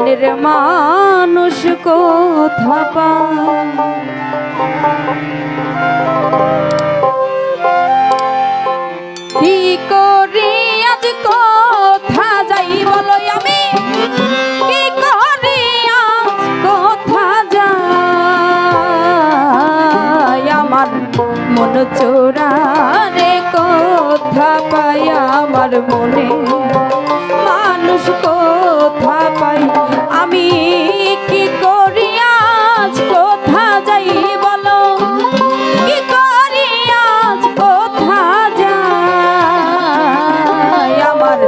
প্রাণের মানুষ কোথা পায় কি করি আজ কোথা যাই বলো আমি কি করি আজ কোথা যাই আমার মন চোরা রে কোথা পাই আমার মনে মানুষ কোথা পাই আমি কি করি আজ কোথা যাই বলো কি করি আজ কোথা যাই আমার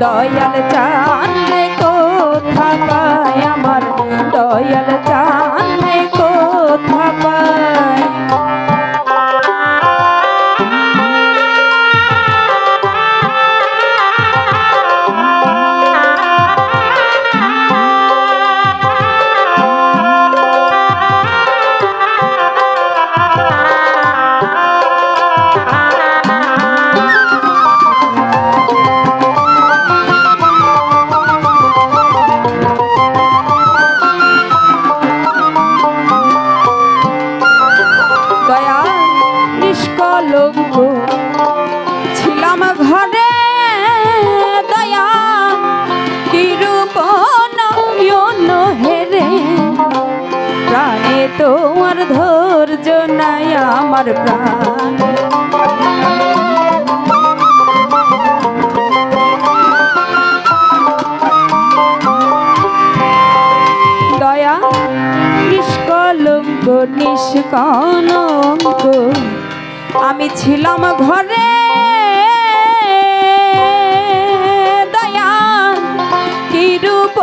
দয়াল চান রে কোথা পাই আমার দয়াল চান রে কোথা পাই ছিলাম ঘরে দয়া কি রূপ নয়ন হেরে প্রাণে তোমার ধৈর্য নাই আমার প্রাণ দয়া নিষ্কলঙ্ক নিষ্কলঙ্ক আমি ছিলাম ঘরে দয়া কি রূপ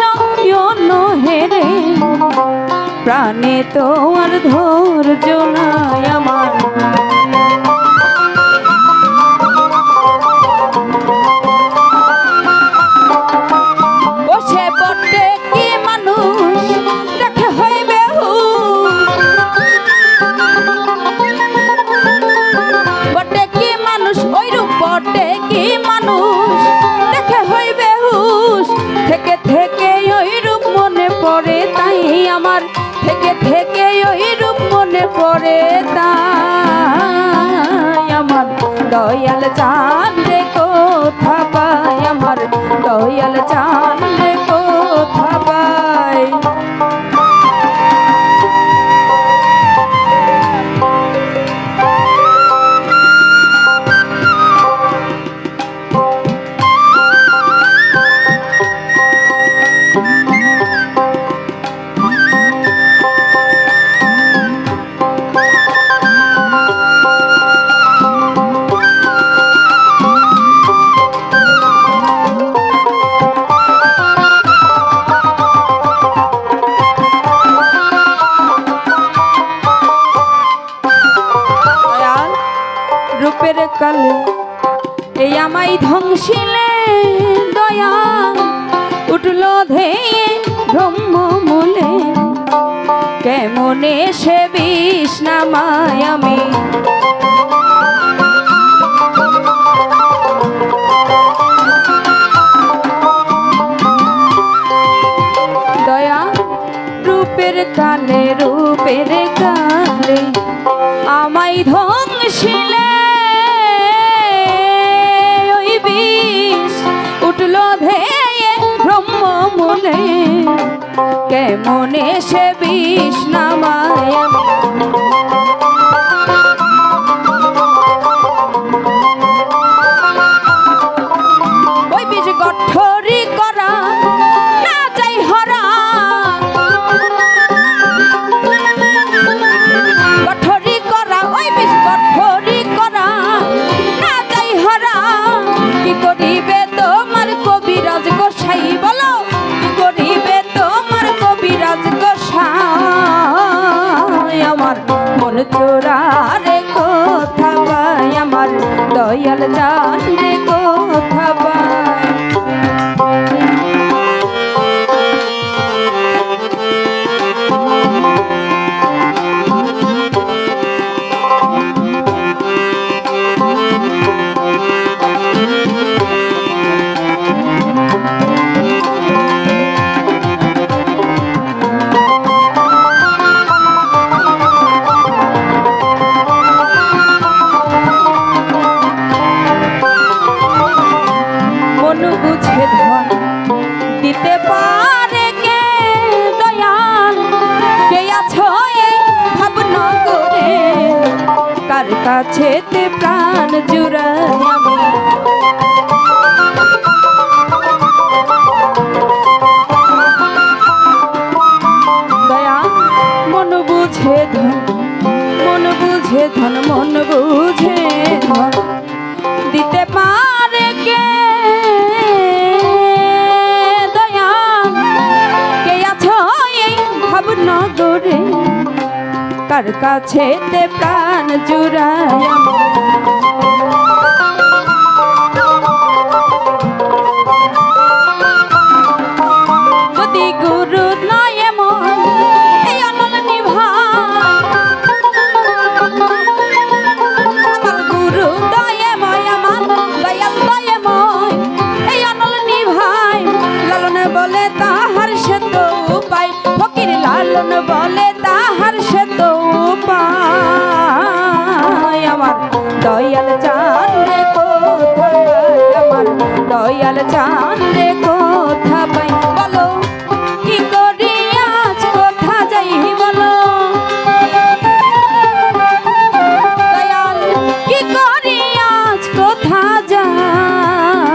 নয়ন হেরে প্রাণে তোমার ধৈর্য নাই আমার বসে পড়তে কি মানুষ দেখে হইবে বটে কি মানুষ দেখে হইবে হুশ থেকে থেকে ওই রূপ মনে পড়ে তাই আমার থেকে থেকে ওই রূপ মনে পড়ে তাই আমার দয়াল চান রে কোথা পাই আমার দয়াল চান রে কোথা পাই রূপের কালে এই আমায় ধ্বংসিলে দয়া উঠলো ধেয়ে ব্রহ্ম মূলে কেমনে সে বিষ নামায় আমি দয়া রূপের কালে আমায় ধ্বংসিলে ওই বিষ উঠলো ধেয়ে ব্রহ্ম মূলে কেমনে সে বিষ নামায় ওই বিষ গঠরি করা না চাই হরা গঠরি করা ওই বিষ গঠরি করা না চাই হরা কি করিবে তোমার কবিরাজ গোসাই বলো কি করিবে তোমার কবিরাজ গোসাই আমার মন চোরা রে কোথা পাই আমার দয়াল জান রে কোথা পাই কাছেতে প্রাণ জুড়াই আমি দয়া মন বুঝে ধন মন বুঝে ধন মন বুঝে ধন দিতে পারে কে দয়া কে আছো এই ভাবনগরে কার কাছেতে প্রাণ জুড়াই যদি গুরু নয় মন এই অনল নিভাই আমার গুরু দয়াময় আমার দয়াল দয়াময় এই অনল নিভাই লালন বলে তাহার সে তো উপায় ফকির লালন বলে তাহার সে তো উপায় আমার দয়াল চাঁদ রে কোথায় আমার দয়াল চাঁদ রে কোথা পাই বলো কি করি আজ কোথা যাই বলো দয়াল কি করি আজ কোথা যাই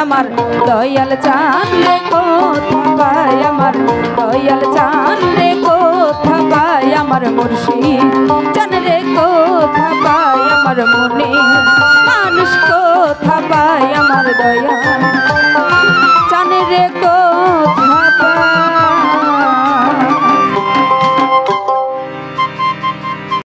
আমার দয়াল চাঁদ রে কোথা পাই আমার দয়াল চাঁদ রে কোথা পাই আমার মুর্শিদ চাঁদ রে কোথা পাই আমার মনে মানুষ কোথা পাই আমার দয়া